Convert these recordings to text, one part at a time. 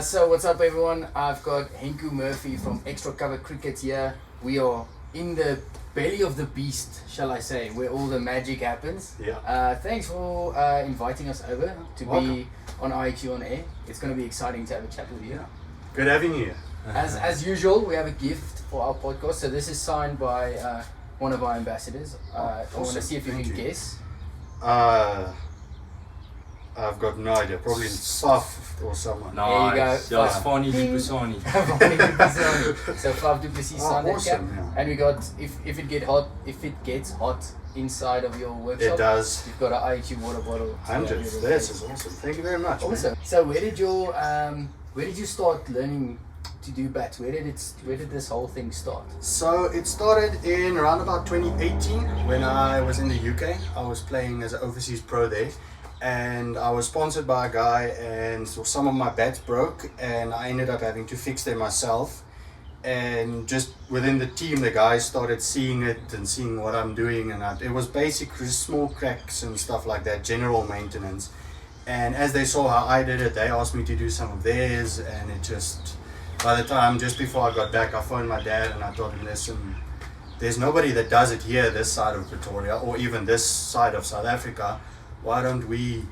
So what's up everyone, I've got Henku Murphy from XTRA Cover Cricket here. We are in the belly of the beast, shall I say, where all the magic happens. Thanks for inviting us over to be on IXU on air. It's going to be exciting to have a chat with you. Good having you. As usual, we have a gift for our podcast. So this is signed by one of our ambassadors. I want to see if you can guess. I've got no idea. Probably Faf or someone. Nice. There you go. It's Fani Dupasani. So Faf Duplessis signed that cap. Yeah. And we got, if it gets hot inside of your workshop, It does. you've got an IXU water bottle. 100. This is awesome. Thank you very much. Awesome. So where did you start learning to do bats? Where did this whole thing start? So it started in around about 2018 when I was in the UK. I was playing as an overseas pro there. And I was sponsored by a guy, and so some of my bats broke, and I ended up having to fix them myself. And just within the team, the guys started seeing it and seeing what I'm doing, and it was basically small cracks and stuff like that, general maintenance. And as they saw how I did it, they asked me to do some of theirs, and it just, by the time, just before I got back, I phoned my dad and I told him, listen, there's nobody that does it here, this side of Pretoria, or even this side of South Africa. Why don't we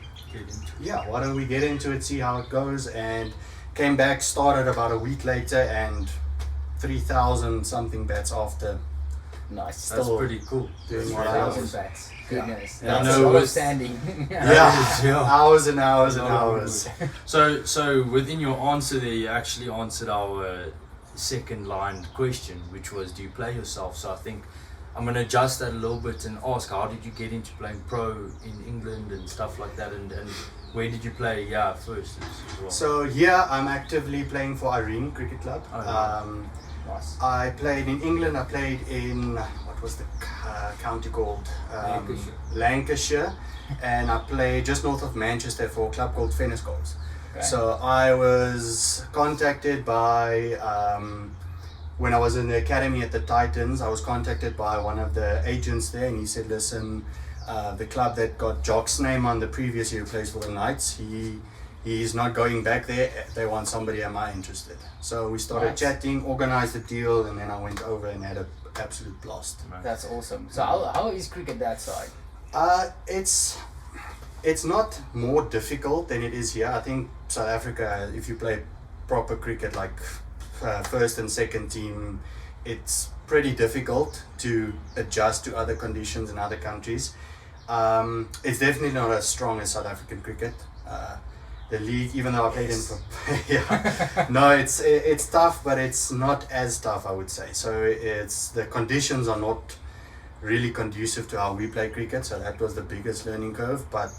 get into it, see how it goes? And came back, started about a week later, and 3,000 something bats after. Nice. That's pretty cool. Doing 3,000 bats. Goodness. Yeah. That's a lot of standing. Hours and hours and hours. So within your answer there, you actually answered our second line question, which was, do you play yourself? So I think I'm going to adjust that a little bit and ask, how did you get into playing pro in England and stuff like that, and where did you play first as well? So here I'm actively playing for Irene Cricket Club. Nice. I played in England, I played in, what was the county called? Lancashire. And I played just north of Manchester for a club called Fenniscoles. Okay. So I was contacted by, when I was in the academy at the Titans, I was contacted by one of the agents there, and he said, listen, the club that got Jock's name on the previous year who plays for the Knights, he's not going back there, they want somebody, am I interested? So we started chatting, organized the deal, and then I went over and had an absolute blast. That's awesome. So how is cricket that side? It's not more difficult than it is here. I think South Africa, if you play proper cricket like first and second team, it's pretty difficult to adjust to other conditions in other countries. It's definitely not as strong as South African cricket. The league, even though I played it's tough, but it's not as tough, I would say. So the conditions are not really conducive to how we play cricket, so that was the biggest learning curve. But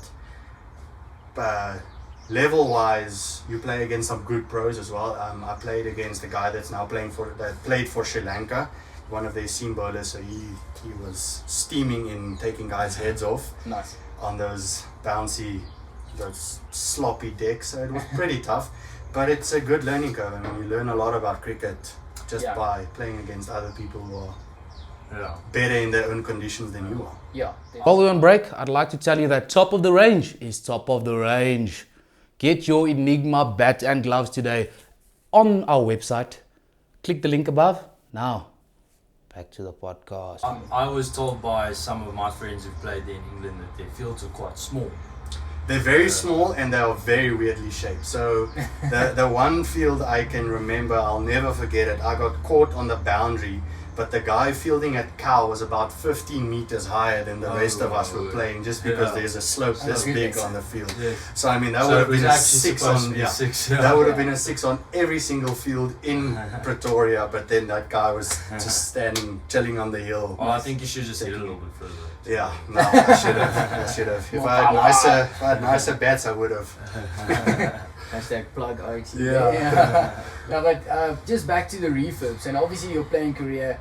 level wise, you play against some good pros as well. I played against a guy that's now played for Sri Lanka, one of their seam bowlers, so he was steaming in taking guys' heads off. Nice. On those bouncy, those sloppy decks, so it was pretty tough, but it's a good learning curve. I mean, you learn a lot about cricket just by playing against other people who are better in their own conditions than you are. Yeah. While we're on break, I'd like to tell you that top of the range is top of the range. Get your Enigma bat and gloves today on our website. Click the link above. Now, back to the podcast. I was told by some of my friends who've played there in England that their fields are quite small. They're very small and they are very weirdly shaped. So the one field I can remember, I'll never forget it. I got caught on the boundary, but the guy fielding at cow was about 15 meters higher than the rest of us were playing, just because there's a slope this big on the field. Yes. So I mean, that would have been a 6 on. That would have been a 6 on every single field in Pretoria. But then that guy was just standing, chilling on the hill. Oh, I think you should just hit a little bit further. Yeah, no, I should have. If I had nicer bats, I would have. Hashtag plug IXU. Yeah. No, but just back to the refurbs, and obviously your playing career,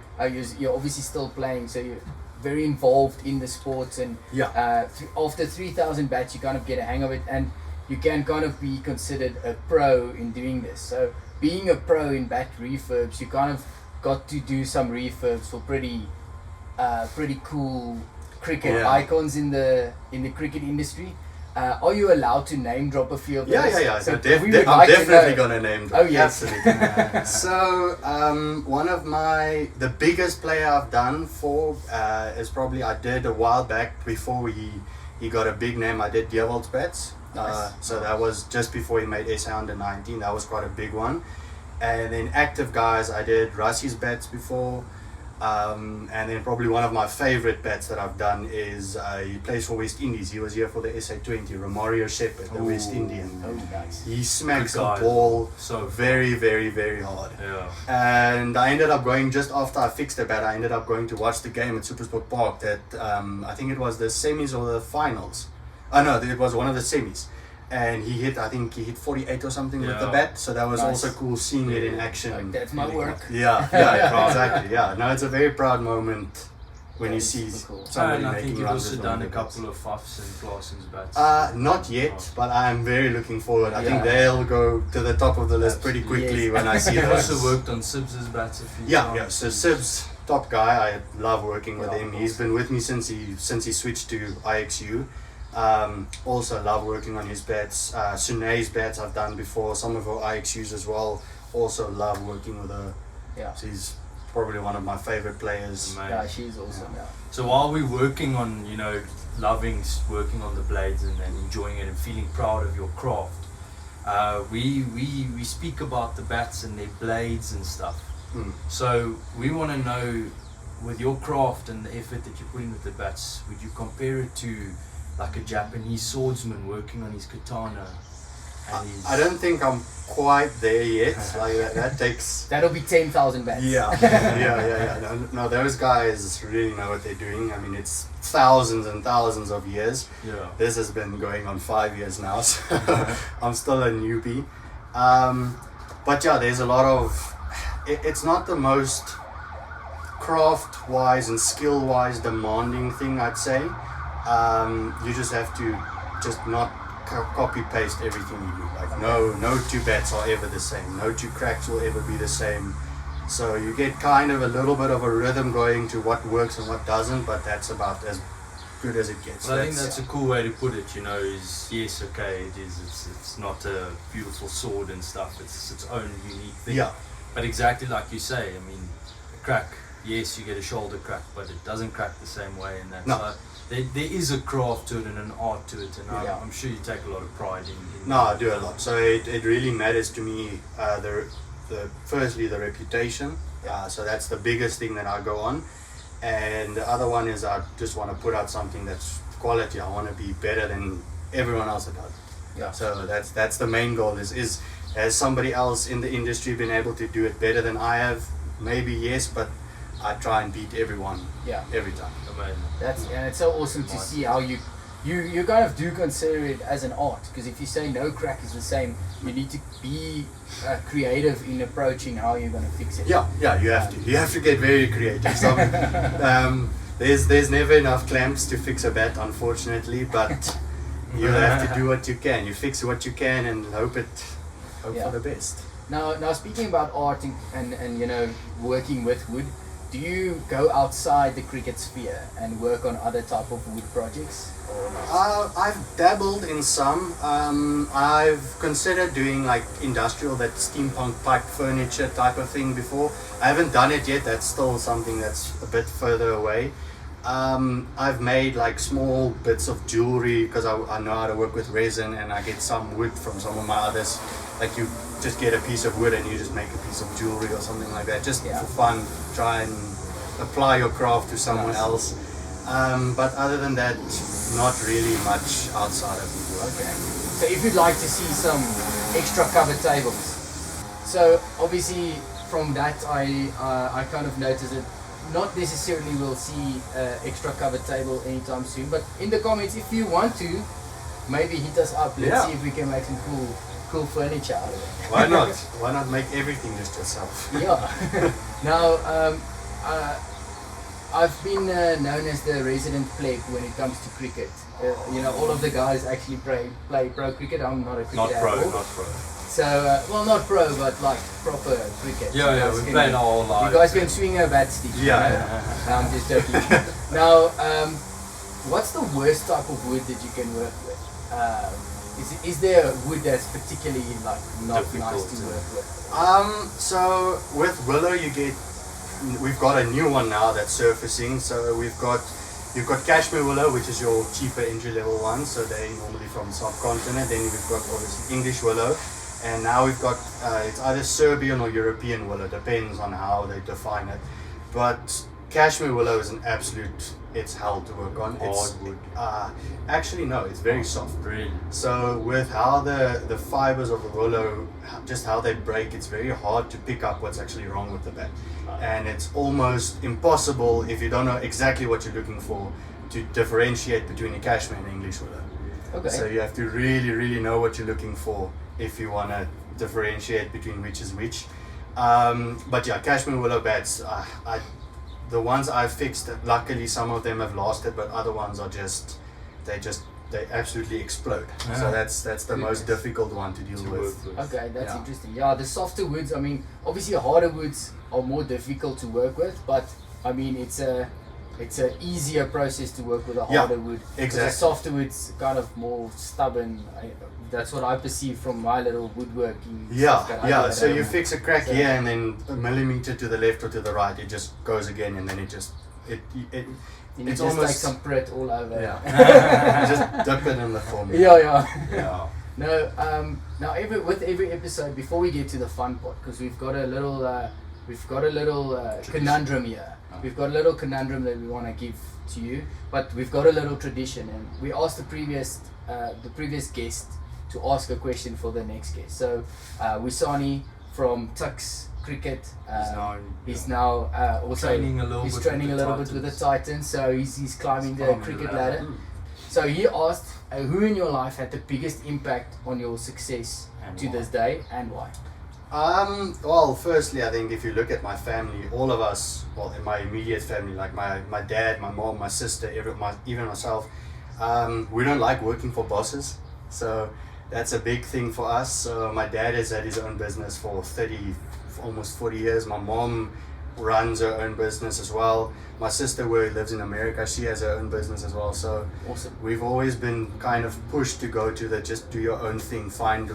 you're obviously still playing, so you're very involved in the sports, and after 3,000 bats you kind of get a hang of it, and you can kind of be considered a pro in doing this. So being a pro in bat refurbs, you kind of got to do some refurbs for pretty cool cricket icons in the cricket industry. are you allowed to name drop a few of those? Yeah. So So we would I'm like to definitely know. gonna name drop. Oh, yes. Absolutely. So one of the biggest player I've done for is probably I did a while back before he got a big name. I did Diewold's bets. Nice. So that was just before he made SA under 19. That was quite a big one. And then active guys, I did Russie's bets before. And then probably one of my favorite bets that I've done is he plays for West Indies. He was here for the SA20, Romario Shepherd, the West Indian. Oh, nice. He smacks Good the guy. ball So very, very, very hard. Yeah. And I ended up going, just after I fixed the bet, I ended up going to watch the game at Supersport Park that I think it was the semis or the finals. Oh no, it was one of the semis. And I think he hit 48 or something with the Yeah. bet. So that was Nice. also cool seeing it in action. Like, that's my work. Yeah, exactly. Yeah, no, it's a very proud moment when That you is see super cool. somebody And I making think you've runs also with done one a of the bets. couple of Fuffs and Clausen's bats. Not yet, but I'm very looking forward. I think Yeah. they'll go to the top of the list pretty quickly Yes. when I see You've those. also worked on Sibs's bats a few Yeah. times. So Sib's top guy. I love working with Yeah, him. awesome. He's been with me since he switched to IXU. Also love working on his bets. Sune's bets I've done before. Some of our IXUs as well. Also love working with her. Yeah. So he's probably one of my favorite players. Mate. Yeah, she's awesome. Yeah. So while we're working on, loving working on the blades and enjoying it and feeling proud of your craft, we speak about the bats and their blades and stuff. Mm. So we want to know, with your craft and the effort that you put in with the bats, would you compare it to like a Japanese swordsman working on his katana? And his I don't think I'm quite there yet. Like that takes. That'll be 10,000 bats. Yeah. No, those guys really know what they're doing. I mean, it's thousands and thousands of years. Yeah. This has been going on 5 years now, so I'm still a newbie. But yeah, there's a lot of. It's not the most craft-wise and skill-wise demanding thing, I'd say. You just have to not copy-paste everything you do. Like no two bats are ever the same. No two cracks will ever be the same. So you get kind of a little bit of a rhythm going to what works and what doesn't, but that's about as good as it gets. Well, I think that's a cool way to put it, is yes, okay, it's not a beautiful sword and stuff, it's its own unique thing. Yeah. But exactly like you say, I mean, a crack, yes, you get a shoulder crack, but it doesn't crack the same way, and that's No. there is a craft to it and an art to it, and Yeah. I'm sure you take a lot of pride in No, I do a lot. So it really matters to me. Firstly the reputation. So that's the biggest thing that I go on, and the other one is I just want to put out something that's quality. I want to be better than everyone else that does it. Yeah. So that's the main goal. Is has somebody else in the industry been able to do it better than I have? Maybe yes, but I try and beat everyone Yeah. every time. Amazing. And it's so awesome to see how you kind of do consider it as an art, because if you say no crack is the same, you need to be creative in approaching how you're going to fix it. Yeah, you have to get very creative. So, there's never enough clamps to fix a bat, unfortunately, but you have to do what you can. You fix what you can and hope Yeah. for the best. Now speaking about art and working with wood, do you go outside the cricket sphere and work on other type of wood projects? Or not? I've dabbled in some. I've considered doing like industrial, that steampunk pipe furniture type of thing before. I haven't done it yet. That's still something that's a bit further away. I've made like small bits of jewelry because I know how to work with resin, and I get some wood from some of my others. Like you just get a piece of wood and you just make a piece of jewelry or something like that, just Yeah. for fun. Try and apply your craft to someone Nice. else. But other than that, not really much outside of woodwork. Okay. So if you'd like to see some extra cover tables, so obviously from that I kind of noticed that not necessarily we'll see extra cover table anytime soon, but in the comments if you want to, maybe hit us up. Let's Yeah. see if we can make some cool furniture out of it. Why not? Why not make everything just yourself? Yeah. Now, I've been known as the resident pleb when it comes to cricket. All of the guys actually play pro cricket. I'm not a cricketer Not pro, at all. not pro. So, well, not pro, but like proper cricket. Yeah, You yeah, guys we can- played our whole lives. You guys can swing a bat stick. Yeah. No, I'm just joking. Now, what's the worst type of wood that you can work with? is there a wood that's particularly like not Difficult nice to to- work with? So with willow, we've got a new one now that's surfacing. So you've got cashmere willow, which is your cheaper entry level one. So they normally from the subcontinent. Then we've got obviously English willow, and now we've got it's either Serbian or European willow, depends on how they define it. But cashmere willow is an absolute, it's hell to work on. It's Hardwood. actually no, it's very soft. Really? So with how the fibers of the willow, just how they break, it's very hard to pick up what's actually wrong with the bat. And it's almost impossible, if you don't know exactly what you're looking for, to differentiate between a cashmere and English willow. Okay. So you have to really, really know what you're looking for if you want to differentiate between which is which. But yeah, cashmere willow bats, the ones I've fixed, luckily some of them have lasted, but other ones are they absolutely explode. Yeah. So that's the most Goodness. difficult one to deal To with. work with. Okay, that's Yeah. interesting. Yeah, the softer woods, I mean, obviously harder woods are more difficult to work with, but I mean, it's a easier process to work with a Yeah, harder wood. 'Cause exactly. the softer wood's kind of more stubborn. That's what I perceive from my little woodworking. stuff that I do Yeah. at So home. you fix a crack So- here, and then a millimeter to the left or to the right, it just goes again, and then it You it's just take almost some Prit all over. you just dip it in the formula. yeah. Yeah. No, now with every episode, before we get to the fun part, because we've got a little conundrum here. We've got a little conundrum that we want to give to you, but we've got a little tradition, and we asked the previous guest to ask a question for the next guest. So, Wisani from Tux Cricket, he's now also Training a little he's bit training a with the little bit with the Titans. Titans, so he's climbing the climbing cricket the ladder. ladder. So he asked, who in your life had the biggest impact on your success And to why? this day, and why? Well, firstly, I think if you look at my family, all of us, well, in my immediate family, like my dad, my mom, my sister, even myself, we don't like working for bosses. So that's a big thing for us. So my dad has had his own business for almost 40 years. My mom runs her own business as well. My sister, who lives in America, she has her own business as well. So Awesome. we've always been kind of pushed to go to the just do your own thing, find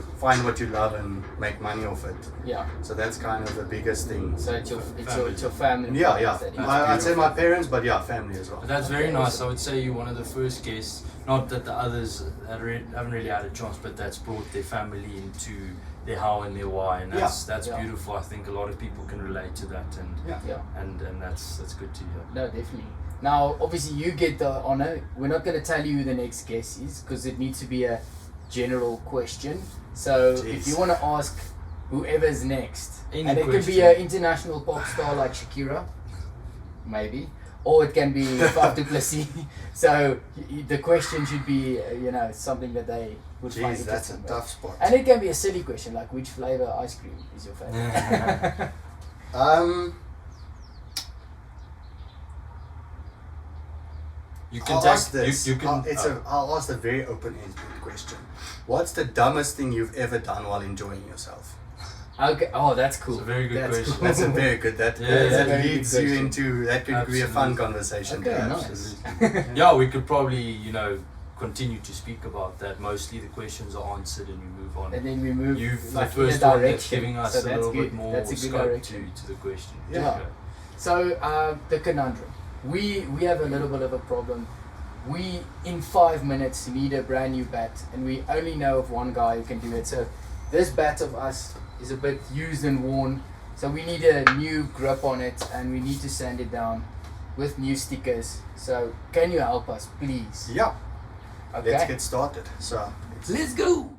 what you love and make money off it. Yeah. So that's kind of the biggest thing. So it's your family. Yeah. that That's I'd say beautiful. my parents, but yeah, family as well. But that's very Okay, nice. awesome. I would say you're one of the first guests. Not that the others haven't really had a chance, but that's brought their family into their how and their why, and that's Yeah. beautiful. I think a lot of people can relate to that, and Yeah. and that's good to hear. No, definitely. Now, obviously, you get the honor. We're not going to tell you who the next guest is because it needs to be a general question. So, if Jeez. you want to ask whoever's next, Any and it could be question. an international pop star like Shakira, maybe, or it can be Faf du Plessis. So, the question should be, something that they would find Jeez, that's a interesting. tough spot. And it can be a silly question like, which flavor ice cream is your favorite? You can I'll take ask this. You can. I'll ask the very open-ended question. What's the dumbest thing you've ever done while enjoying yourself? Okay. Oh, that's cool. It's a very good question. Cool. That's a very good. That Yeah, that very leads good you question. into that could be a fun Absolutely. conversation. Okay, to have. nice. Yeah, we could probably continue to speak about that. Mostly the questions are answered and we move on. And then we move You've like the in a first one that's direction. giving us So a that's little good. bit more That's a good scope direction. to the question. Yeah. So the conundrum. We have a little bit of a problem. We in 5 minutes need a brand new bat, and we only know of one guy who can do it. So this bat of us is a bit used and worn. So we need a new grip on it, and we need to sand it down with new stickers. So can you help us, please? Yeah. Okay. Let's get started. So Let's go.